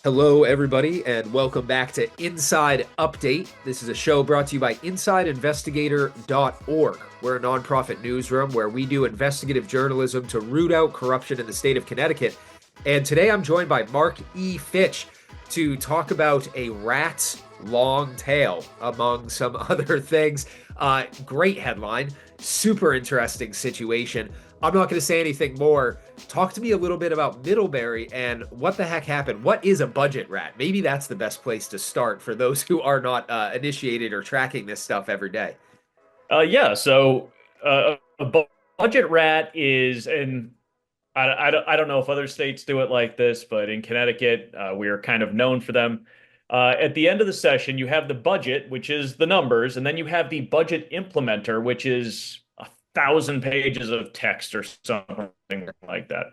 Hello, everybody, and welcome back to Inside Update. This is a show brought to you by InsideInvestigator.org. We're a nonprofit newsroom where we do investigative journalism to root out corruption in the state of Connecticut. And today I'm joined by Mark E. Fitch to talk about a rat's long tail, among some other things. Great headline, super interesting situation. I'm not going to say anything more. Talk to me a little bit about Middlebury and what the heck happened. What is a budget rat? Maybe that's the best place to start for those who are not initiated or tracking this stuff every day. A budget rat is, and I don't know if other states do it like this, but in Connecticut, we are kind of known for them. At the end of the session, you have the budget, which is the numbers, and then you have the budget implementer, which is 1,000 pages of text or something like that.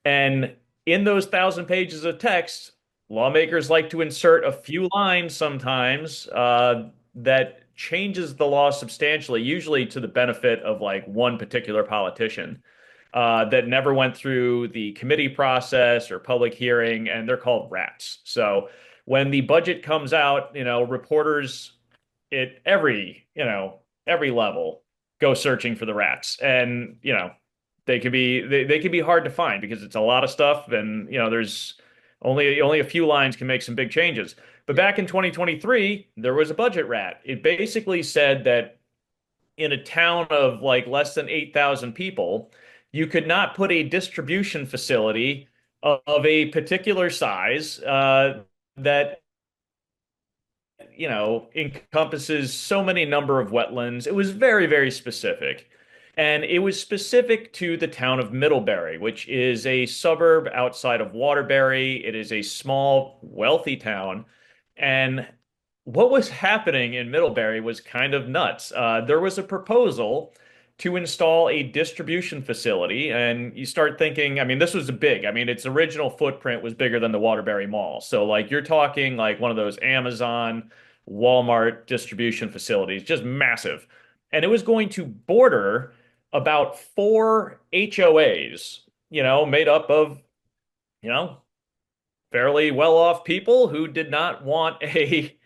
And in those 1,000 pages of text, lawmakers like to insert a few lines sometimes that changes the law substantially, usually to the benefit of like one particular politician that never went through the committee process or public hearing, and they're called rats. So when the budget comes out, reporters at every level go searching for the rats, and they can be hard to find because it's a lot of stuff, and there's only a few lines can make some big changes. But back in 2023, there was a budget rat. It basically said that in a town of like less than 8,000 people, you could not put a distribution facility of a particular size that encompasses so many number of wetlands. It was very, very specific. And it was specific to the town of Middlebury, which is a suburb outside of Waterbury. It is a small, wealthy town. And what was happening in Middlebury was kind of nuts. There was a proposal to install a distribution facility, and you start thinking, I mean, this was big. I mean, its original footprint was bigger than the Waterbury Mall. So, like, you're talking like one of those Amazon, Walmart distribution facilities, just massive. And it was going to border about four HOAs, made up of, you know, fairly well-off people who did not want a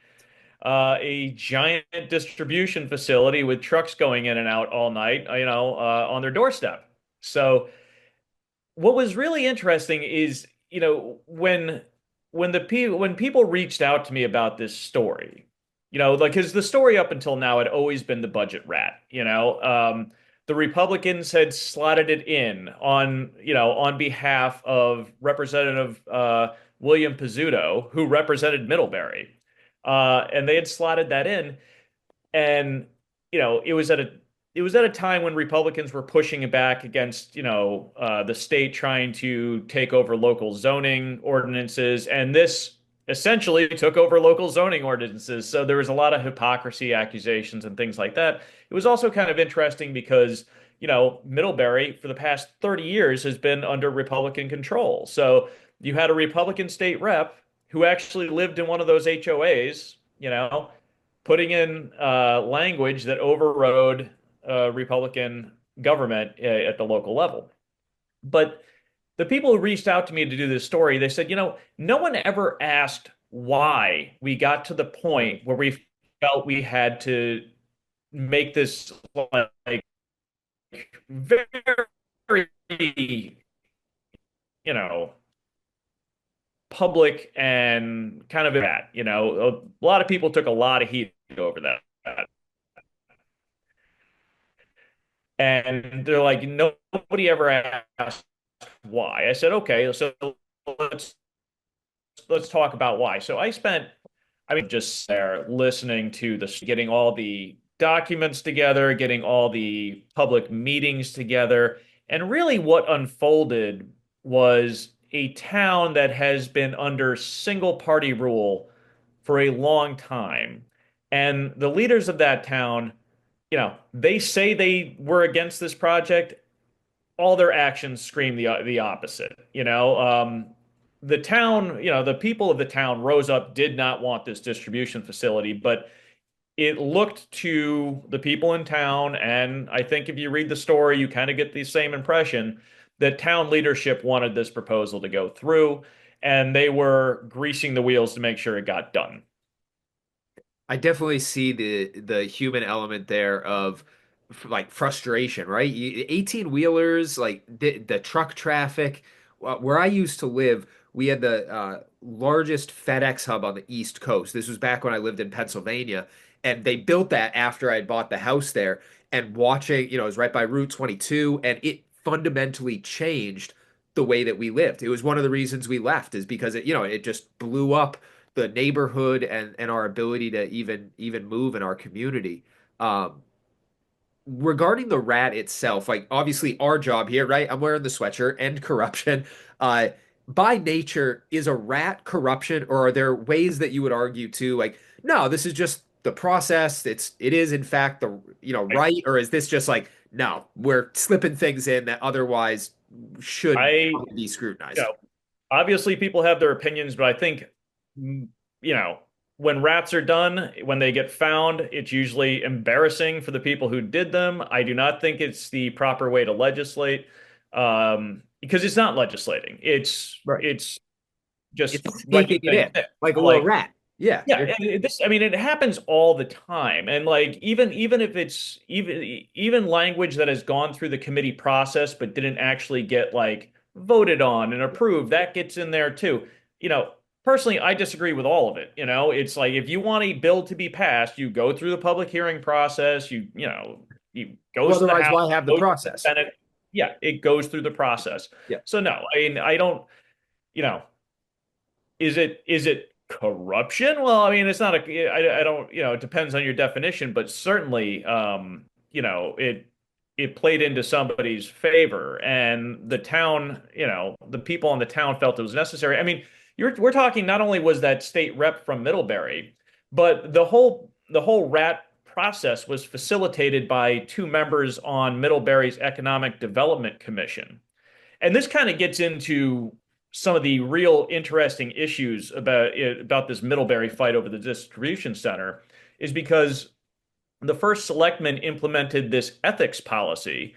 giant distribution facility with trucks going in and out all night, on their doorstep. So what was really interesting is, when people reached out to me about this story, like, because the story up until now had always been the budget rat, the Republicans had slotted it in on behalf of Representative William Pizzuto, who represented Middlebury. And they had slotted that in, and it was at a time when Republicans were pushing back against the state trying to take over local zoning ordinances, and this essentially took over local zoning ordinances. So there was a lot of hypocrisy accusations and things like that. It was also kind of interesting because Middlebury for the past 30 years has been under Republican control. So you had a Republican state rep who actually lived in one of those HOAs, putting in language that overrode Republican government at the local level. But the people who reached out to me to do this story, they said, no one ever asked why we got to the point where we felt we had to make this like very, you know, public and kind of that. A lot of people took a lot of heat over that. And they're like, nobody ever asked why. I said, okay, so let's let's talk about why. So just there listening to this, getting all the documents together, getting all the public meetings together, and really what unfolded was a town that has been under single party rule for a long time. And the leaders of that town, they say they were against this project. All their actions scream the opposite. The town, the people of the town rose up, did not want this distribution facility, but it looked to the people in town, and I think if you read the story, you kind of get the same impression that town leadership wanted this proposal to go through. and they were greasing the wheels to make sure it got done. I definitely see the human element there of like frustration, right? 18 wheelers, like the truck traffic. Where I used to live, we had the largest FedEx hub on the East Coast. This was back when I lived in Pennsylvania, and they built that after I had bought the house there. And watching, it was right by Route 22, and it fundamentally changed the way that we lived. It was one of the reasons we left, is because it just blew up the neighborhood and our ability to even move in our community. Um, Regarding the rat itself, like obviously our job here, right? I'm wearing the sweatshirt and corruption. Uh, by nature, is a rat corruption, or are there ways that you would argue too, like, no, this is just the process. It is in fact the I, right, or is this just like, no, we're slipping things in that otherwise should I, probably be you scrutinized? know, obviously people have their opinions, but I think, you know, when rats are done, when they get found, it's usually embarrassing for the people who did them. I do not think it's the proper way to legislate, because it's not legislating. Right. It's just It's letting sneaking it things in in. like a little Like, rat. Yeah, yeah, you're and I mean, it happens all the time. And like, even if it's even language that has gone through the committee process but didn't actually get like voted on and approved, that gets in there too. You know, personally, I disagree with all of it. It's like if you want a bill to be passed, you go through the public hearing process. You well, goes to the otherwise, House, why have the goes to the process? Senate. Yeah, it goes through the process. Yeah. So no, I mean, I don't. You know, is it corruption? Well, I mean, it's not a. I don't. It depends on your definition, but certainly, it played into somebody's favor, and the town, the people in the town felt it was necessary. I mean, we're talking not only was that state rep from Middlebury, but the whole rat process was facilitated by two members on Middlebury's Economic Development Commission. And this kind of gets into some of the real interesting issues about this Middlebury fight over the distribution center, is because the first selectman implemented this ethics policy,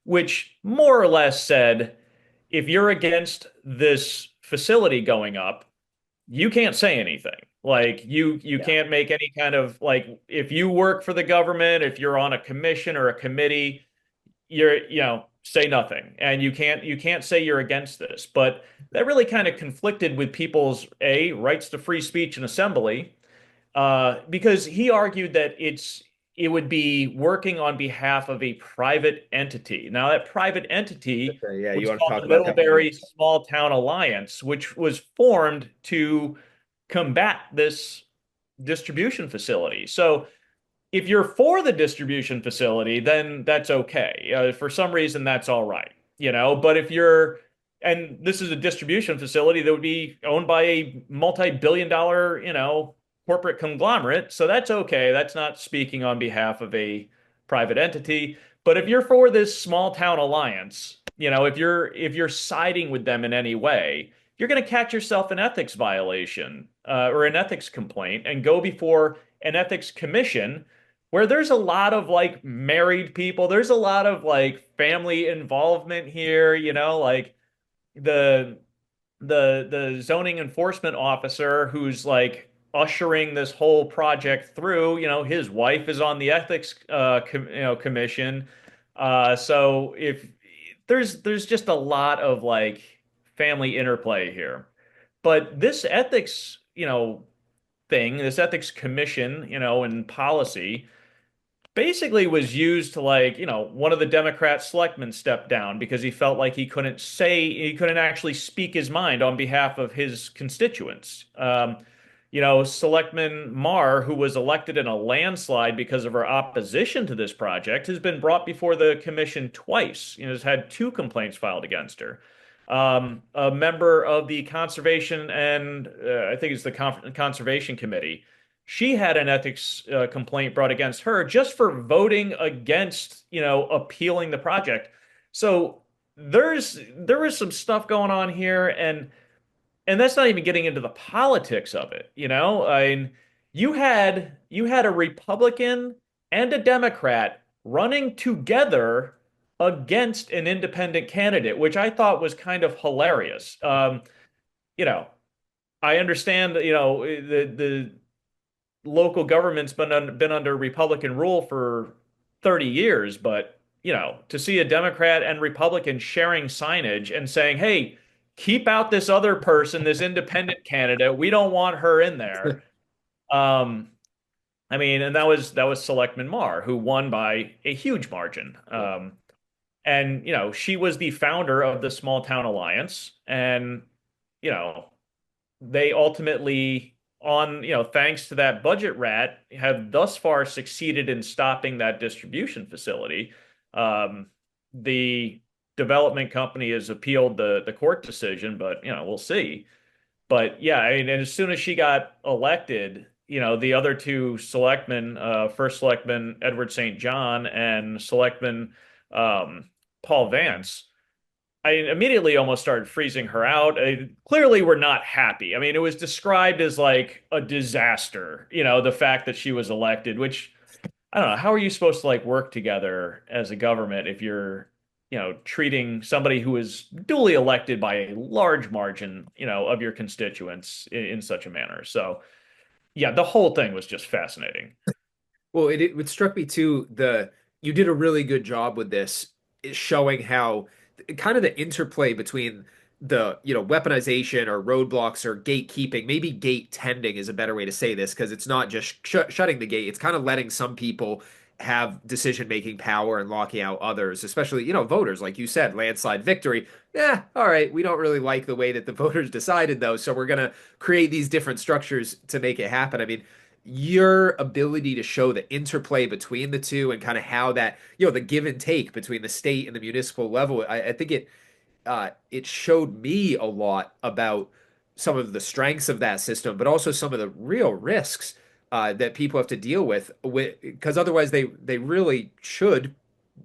which more or less said, if you're against this facility going up, you can't say anything. Like you Yeah. can't make any kind of, like, if you work for the government, if you're on a commission or a committee, say nothing, and you can't say you're against this. But that really kind of conflicted with people's rights to free speech and assembly, because he argued that it would be working on behalf of a private entity. Now, that private entity Okay, yeah, you was want to called talk the about that one? Middlebury Small Town Alliance, which was formed to combat this distribution facility. So if you're for the distribution facility, then that's okay. For some reason, that's all right, But if you're, and this is a distribution facility that would be owned by a multi-billion-dollar, corporate conglomerate, so that's okay. That's not speaking on behalf of a private entity. But if you're for this small town alliance, if you're siding with them in any way, you're going to catch yourself an ethics violation, or an ethics complaint, and go before an ethics commission, where there's a lot of like married people, there's a lot of like family involvement here, like the the zoning enforcement officer who's like ushering this whole project through, his wife is on the ethics commission. So if there's just a lot of like family interplay here. But this ethics, this ethics commission, and policy basically was used to, like, one of the Democrat selectmen stepped down because he felt like he couldn't actually speak his mind on behalf of his constituents. Selectman Marr, who was elected in a landslide because of her opposition to this project, has been brought before the commission twice. Has had two complaints filed against her. A member of the conservation and I think it's the conservation committee, she had an ethics complaint brought against her just for voting against, appealing the project. So there was some stuff going on here, and that's not even getting into the politics of it. I mean, you had a Republican and a Democrat running together against an independent candidate, which I thought was kind of hilarious. you know, I understand that, the local government's been under Republican rule for 30 years, but to see a Democrat and Republican sharing signage and saying, "Hey, keep out this other person, this independent candidate. We don't want her in there." Um, I mean, and that was Selectman Marr, who won by a huge margin. And she was the founder of the Small Town Alliance, and you know, they ultimately, thanks to that budget rat, have thus far succeeded in stopping that distribution facility. Um, the development company has appealed the court decision, but we'll see. But yeah, I mean, and as soon as she got elected, the other two selectmen, first selectman Edward St. John and selectman um, Paul Vance, I immediately almost started freezing her out. Clearly, we're not happy. I mean, it was described as like a disaster, the fact that she was elected, which I don't know. How are you supposed to like work together as a government if you're, treating somebody who is duly elected by a large margin, of your constituents in such a manner? So, yeah, the whole thing was just fascinating. Well, it struck me too, you did a really good job with this, showing how kind of the interplay between the, weaponization or roadblocks or gatekeeping, maybe gate tending is a better way to say this, because it's not just shutting the gate, it's kind of letting some people have decision-making power and locking out others, especially, voters, like you said, landslide victory. Yeah, all right, we don't really like the way that the voters decided though, so we're gonna create these different structures to make it happen. I mean, your ability to show the interplay between the two and kind of how that, the give and take between the state and the municipal level, I think it showed me a lot about some of the strengths of that system, but also some of the real risks that people have to deal with, because otherwise they really should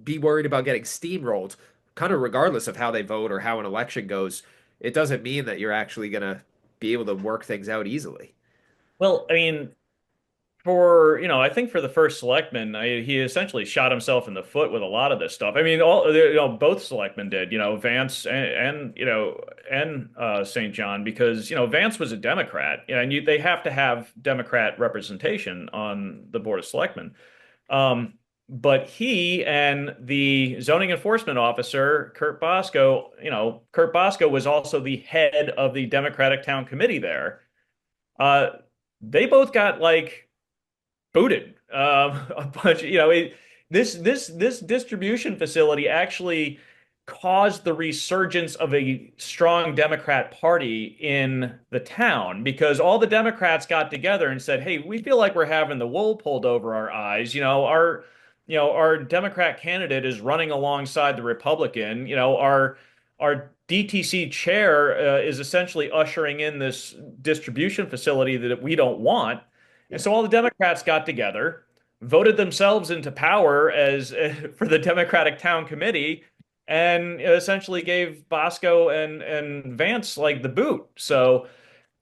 be worried about getting steamrolled, kind of regardless of how they vote or how an election goes. It doesn't mean that you're actually gonna be able to work things out easily. Well, I mean, I think for the first selectman, he essentially shot himself in the foot with a lot of this stuff. I mean, both selectmen did, Vance and St. John, because Vance was a Democrat, and they have to have Democrat representation on the board of selectmen. Um, but he and the zoning enforcement officer, Kurt Bosco, Kurt Bosco was also the head of the Democratic town committee there. Uh, they both got like booted. A bunch, this distribution facility actually caused the resurgence of a strong Democrat Party in the town, because all the Democrats got together and said, "Hey, we feel like we're having the wool pulled over our eyes. Our Democrat candidate is running alongside the Republican. Our DTC chair is essentially ushering in this distribution facility that we don't want." And Yeah. so all the Democrats got together, voted themselves into power as for the Democratic Town Committee, and essentially gave Bosco and Vance like the boot. So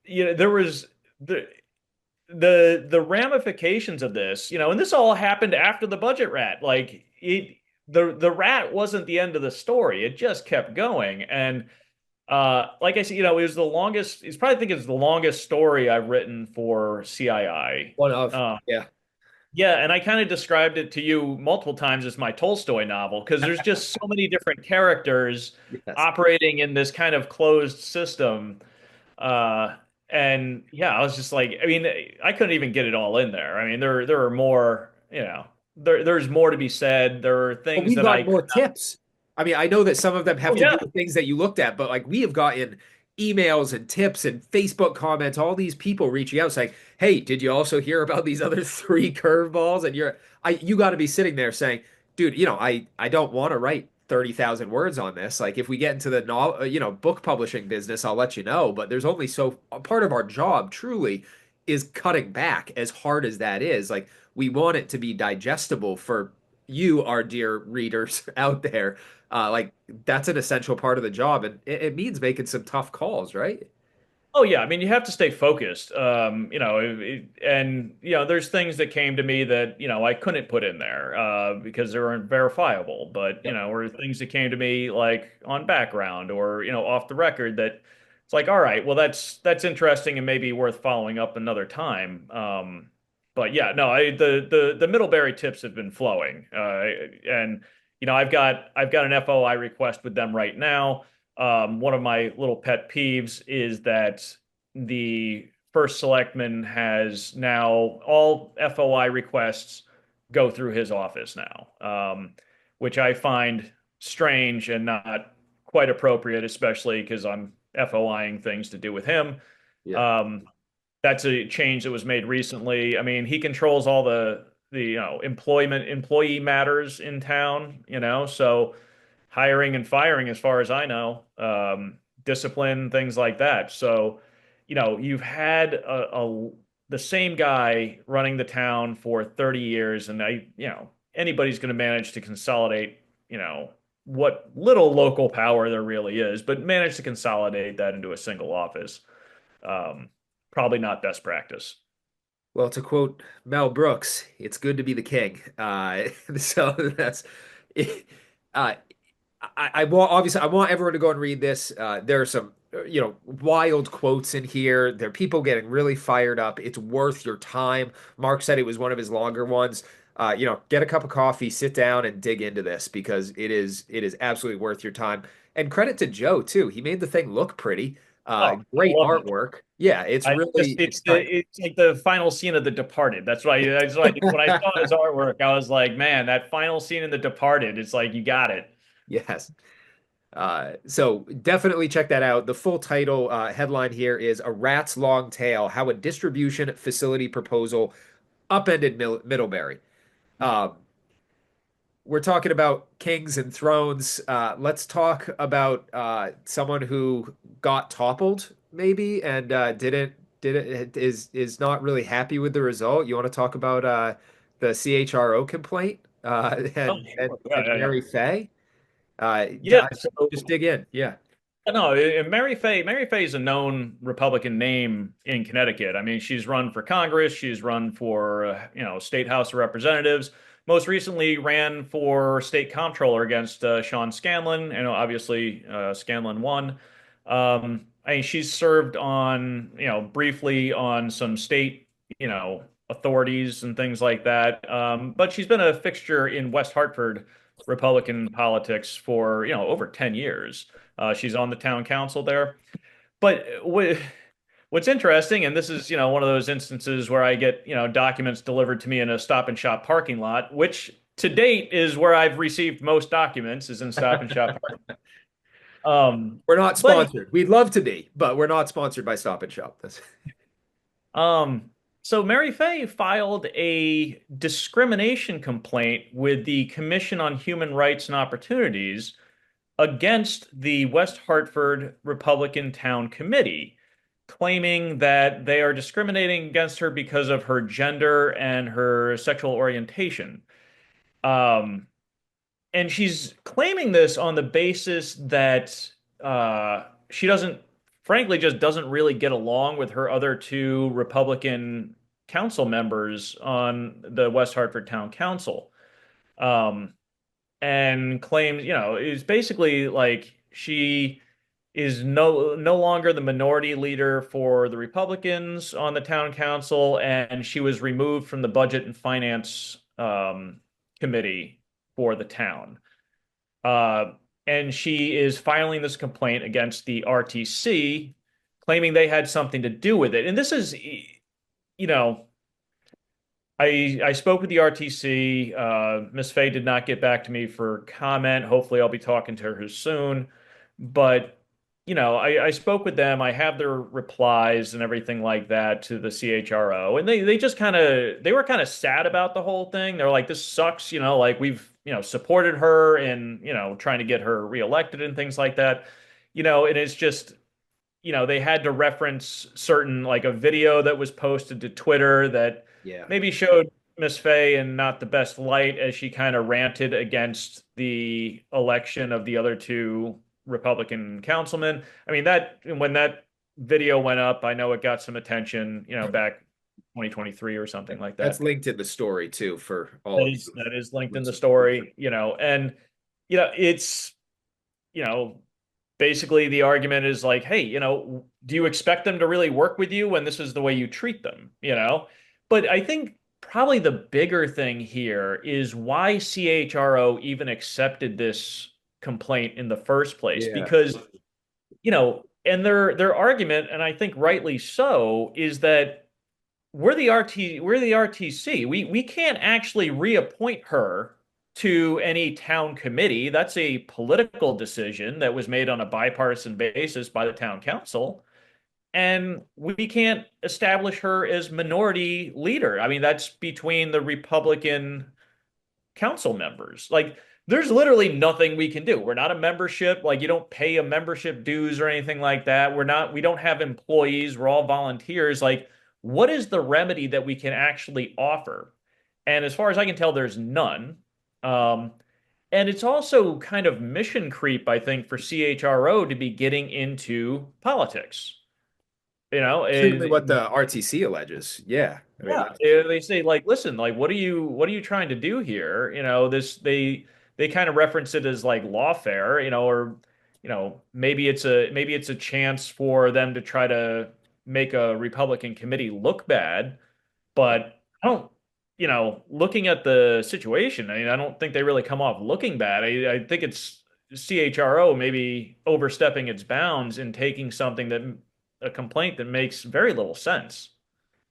there was the ramifications of this, and this all happened after the budget rat. Like the rat wasn't the end of the story; it just kept going. And like I said, it was the longest. It's probably think it's the longest story I've written for CII. One of, yeah. Yeah, and I kind of described it to you multiple times as my Tolstoy novel, because there's just so many different characters Yes. operating in this kind of closed system. Uh, and yeah, I was just like, I mean, I couldn't even get it all in there. I mean, there are more, there's more to be said. There are But things we've that I gotten could more tips. I mean, I know that some of them have Oh to do yeah. with things that you looked at, but like we have gotten emails and tips and Facebook comments, all these people reaching out saying, "Hey, did you also hear about these other three curveballs?" And you got to be sitting there saying, "Dude, I don't want to write 30,000 words on this. Like if we get into the novel, book publishing business, I'll let you know, but there's only so a part of our job truly is cutting back as hard as that is. Like we want it to be digestible for you, our dear readers out there. Like that's an essential part of the job, and it means making some tough calls, right? Oh yeah, I mean you have to stay focused. And there's things that came to me that I couldn't put in there because they weren't verifiable. But Yep. or things that came to me like on background or off the record that it's like, all right, well, that's interesting and maybe worth following up another time. But yeah, no, the Middlebury tips have been flowing, and I've got an FOI request with them right now. One of my little pet peeves is that the first selectman has now all FOI requests go through his office now, which I find strange and not quite appropriate, especially because I'm FOIing things to do with him. Yeah. Um, that's a change that was made recently. I mean, he controls all the employee matters in town, so hiring and firing, as far as I know, discipline, things like that. So, you've had the same guy running the town for 30 years, and anybody's going to manage to consolidate, what little local power there really is, but manage to consolidate that into a single office. Um, Probably not best practice. Well, to quote Mel Brooks, it's good to be the king. So that's uh, I want obviously I want everyone to go and read this. There are some wild quotes in here. There are people getting really fired up. It's worth your time. Mark said it was one of his longer ones. Get a cup of coffee, sit down, and dig into this because it is absolutely worth your time. And credit to Joe too. He made the thing look pretty. Oh, I Great love it. artwork. Yeah, it's I just really it's it's the tight. it's like the final scene of The Departed. That's why when I saw his artwork, I was like, man, that final scene in The Departed. It's like you got it. Yes. So definitely check that out. The full title headline here is A Rat's Long Tail: How a Distribution Facility Proposal Upended Middlebury. Um, we're talking about kings and thrones. Let's talk about someone who got toppled, maybe, and didn't is not really happy with the result. You want to talk about the CHRO complaint Oh, and sure. Yeah, yeah, yeah. Mary Fay? Yeah, so Just dig in. Yeah. no, Mary Fay is a known Republican name in Connecticut. I mean, she's run for Congress, she's run for state House of Representatives. Most recently, ran for state comptroller against Sean Scanlon, and obviously Scanlon won. I mean, she's served on briefly on some state authorities and things like that. But she's been a fixture in West Hartford Republican politics for over 10 years. She's on the town council there. But what's interesting, and this is, one of those instances where I get, documents delivered to me in a Stop and Shop parking lot, which to date is where I've received most documents is in Stop and Shop. We're not But sponsored. We'd love to be, but we're not sponsored by Stop and Shop. um, so Mary Fay filed a discrimination complaint with the Commission on Human Rights and Opportunities against the West Hartford Republican Town Committee, claiming that they are discriminating against her because of her gender and her sexual orientation. Um, and she's claiming this on the basis that she doesn't, frankly, just doesn't really get along with her other two Republican council members on the West Hartford Town Council. Um, and claims, is basically like she is no longer the minority leader for the Republicans on the town council, and she was removed from the budget and finance committee for the town. Uh, and she is filing this complaint against the RTC, claiming they had something to do with it. And this is, you know, I spoke with the RTC. Miss Fay did not get back to me for comment. Hopefully, I'll be talking to her soon. But I spoke with them. I have their replies and everything like that to the CHRO, and they just they were kind of sad about the whole thing. They're like, "This sucks," like we've supported her and trying to get her reelected and things like that. And it's just they had to reference certain like a video that was posted to Twitter that Yeah. maybe showed Miss Fay in not the best light as she kind of ranted against the election of the other two Republican councilmen. I mean, that when that video went up, I know it got some attention, back 2023 or something like That's that. linked in the story too for all That of is you. that is linked in the story, and it's you know basically the argument is like, hey, do you expect them to really work with you when this is the way you treat them? But I think probably the bigger thing here is why CHRO even accepted this complaint in the first place. Yeah. Because, and their argument, and I think rightly so, is that we're the RTC. We can't actually reappoint her to any town committee. That's a political decision that was made on a bipartisan basis by the town council. And we can't establish her as minority leader. I mean, that's between the Republican council members. Like, there's literally nothing we can do. We're not a membership. Like, you don't pay a membership dues or anything like that. We don't have employees. We're all volunteers. Like, what is the remedy that we can actually offer? And as far as I can tell, there's none. Um, and it's also kind of mission creep, I think, for CHRO to be getting into politics. You know, Certainly it, what the RTC alleges. Yeah. I mean, yeah, they say like, listen, like, what are you trying to do here? They kind of reference it as like lawfare, or maybe it's a chance for them to try to make a Republican committee look bad. But I don't, looking at the situation, I mean, I don't think they really come off looking bad. I think it's CHRO maybe overstepping its bounds and taking a complaint that makes very little sense.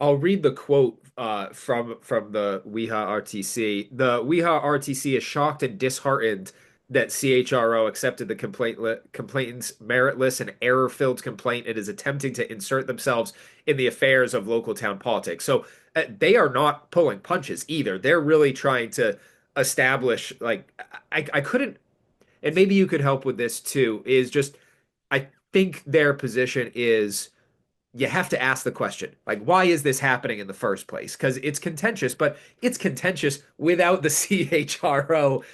I'll read the quote from the WIHA RTC. The WIHA RTC is shocked and disheartened that CHRO accepted the complainant's meritless and error-filled complaint and is attempting to insert themselves in the affairs of local town politics. So they are not pulling punches either. They're really trying to establish like I couldn't, and maybe you could help with this too, is just I think their position is you have to ask the question, like, why is this happening in the first place? Because it's contentious, but it's contentious without the CHRO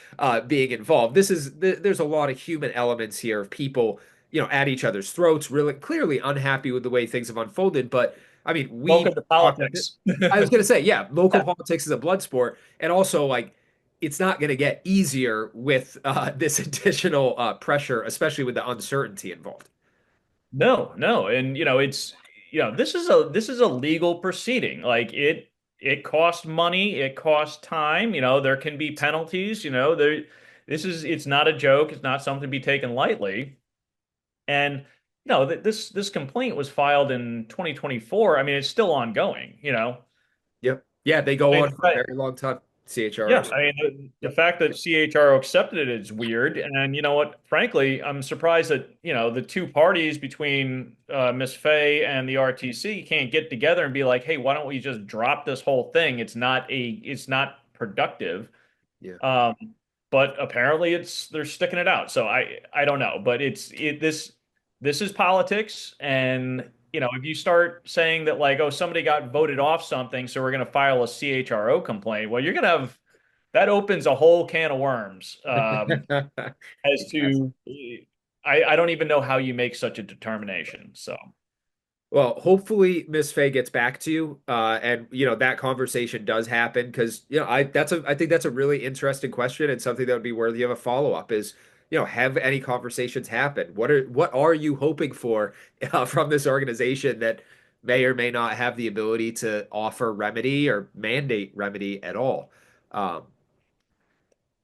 being involved. There's a lot of human elements here of people, at each other's throats, really clearly unhappy with the way things have unfolded. But I mean, Welcome we've to documented. politics. I was gonna say, yeah, local politics is a blood sport, and also like it's not gonna get easier with this additional pressure, especially with the uncertainty involved. No, no, and this is a legal proceeding. Like it costs money, it costs time. There can be penalties. It's not a joke. It's not something to be taken lightly. And this complaint was filed in 2024. I mean, it's still ongoing. Yep. Yeah, they go I on mean, for a very long time. yeah, CHROs. I mean, the fact that CHRO accepted it is weird. And you know what? Frankly, I'm surprised that, the two parties between Miss Fay and the RTC can't get together and be like, hey, why don't we just drop this whole thing? It's not productive. Yeah. Um, but apparently they're sticking it out. So I don't know, but this is politics. And, if you start saying that like, oh, somebody got voted off something, so we're going to file a CHRO complaint, well, you're going to have that opens a whole can of worms as to I don't even know how you make such a determination. So Well, hopefully Miss Fay gets back to you, and that conversation does happen because I think that's a really interesting question and something that would be worthy of a follow up. Is have any conversations happen? What are you hoping for from this organization that may or may not have the ability to offer remedy or mandate remedy at all? Um,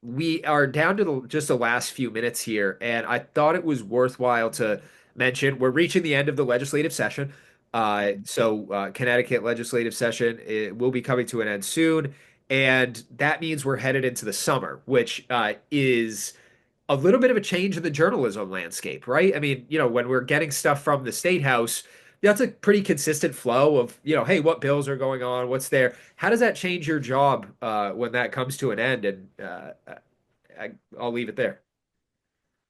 we are down to just the last few minutes here, and I thought it was worthwhile to mention we're reaching the end of the legislative session. Connecticut legislative session it will be coming to an end soon, and that means we're headed into the summer, which is a little bit of a change in the journalism landscape, right? I mean, when we're getting stuff from the State House, that's a pretty consistent flow of, hey, what bills are going on? What's there? How does that change your job when that comes to an end? And I'll leave it there.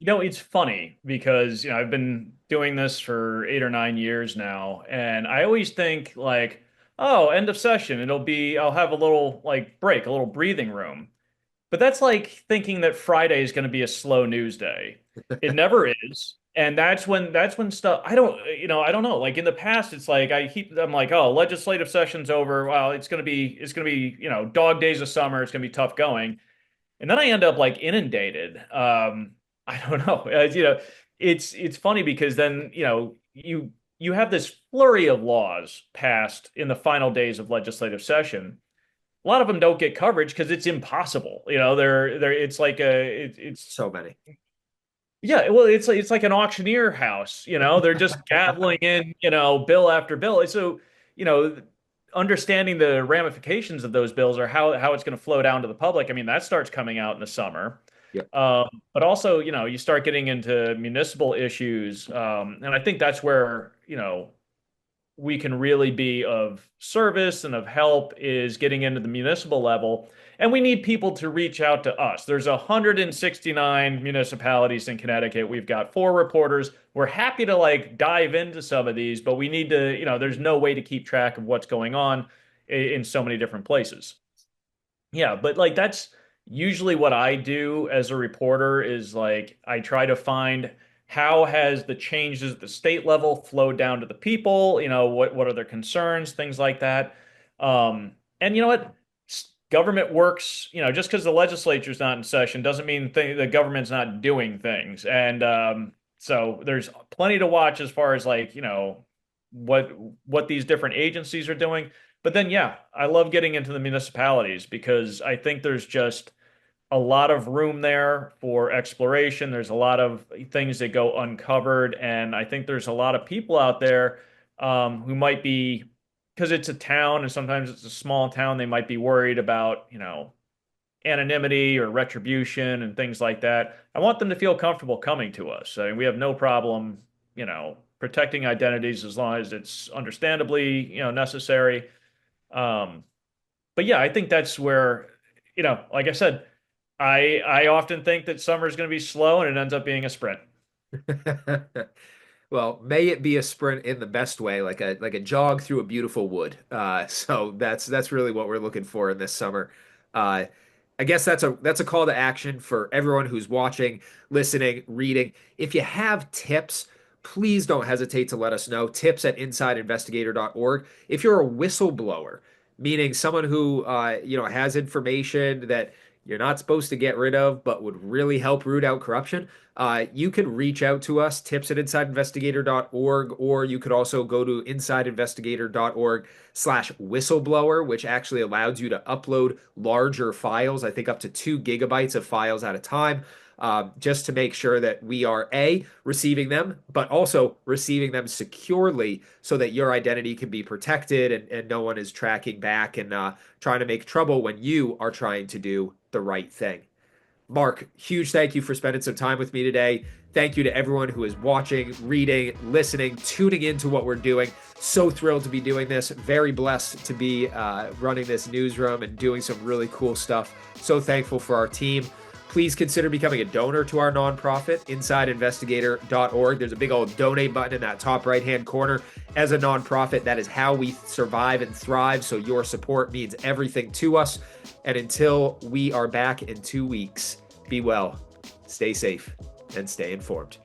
it's funny because I've been doing this for 8 or 9 years now, and I always think like, oh, end of session, I'll have a little like break, a little breathing room. But that's like thinking that Friday is going to be a slow news day. It never is. And that's when stuff I don't know. Like in the past, it's like I'm like, oh, legislative session's over. Well, it's gonna be, dog days of summer, it's gonna be tough going. And then I end up like inundated. I don't know. it's funny because then, you have this flurry of laws passed in the final days of legislative session. A lot of them don't get coverage because it's impossible. They're it's like it's So many. yeah, well, it's like an auctioneer house. They're just gaveling in, bill after bill. So, you know, understanding the ramifications of those bills or how it's going to flow down to the public. I mean, that starts coming out in the summer. Yep. But also, you start getting into municipal issues, and I think that's where, we can really be of service and of help is getting into the municipal level. And we need people to reach out to us. There's 169 municipalities in Connecticut. We've got 4 reporters. We're happy to like dive into some of these, but we need to, there's no way to keep track of what's going on in so many different places. Yeah, but like that's usually what I do as a reporter is like I try to find how has the changes at the state level flowed down to the people, what are their concerns, things like that. And you know what? Government works, just because the legislature's not in session doesn't mean the government's not doing things. And so there's plenty to watch as far as like, what these different agencies are doing. But then, yeah, I love getting into the municipalities because I think there's just a lot of room there for exploration. There's a lot of things that go uncovered. And I think there's a lot of people out there who might be, because it's a town and sometimes it's a small town, they might be worried about, anonymity or retribution and things like that. I want them to feel comfortable coming to us. I mean, we have no problem, protecting identities as long as it's understandably, necessary. Um, but yeah, I think that's where, like I said, I often think that summer is going to be slow and it ends up being a sprint. Well, may it be a sprint in the best way, like a jog through a beautiful wood. So that's really what we're looking for in this summer. Uh, I guess that's a call to action for everyone who's watching, listening, reading. If you have tips, please don't hesitate to let us know. Tips at insideinvestigator.org. If you're a whistleblower, meaning someone who has information that you're not supposed to get rid of, but would really help root out corruption, you can reach out to us, tips at insideinvestigator.org, or you could also go to insideinvestigator.org/whistleblower, which actually allows you to upload larger files, I think up to 2 GB of files at a time, just to make sure that we are receiving them, but also receiving them securely so that your identity can be protected and no one is tracking back and trying to make trouble when you are trying to do the right thing. Mark, huge thank you for spending some time with me today. Thank you to everyone who is watching, reading, listening, tuning into what we're doing. So thrilled to be doing this. Very blessed to be running this newsroom and doing some really cool stuff. So thankful for our team. Please consider becoming a donor to our nonprofit, insideinvestigator.org. There's a big old donate button in that top right-hand corner. As a nonprofit, that is how we survive and thrive, so your support means everything to us. And until we are back in 2 weeks, be well, stay safe, and stay informed.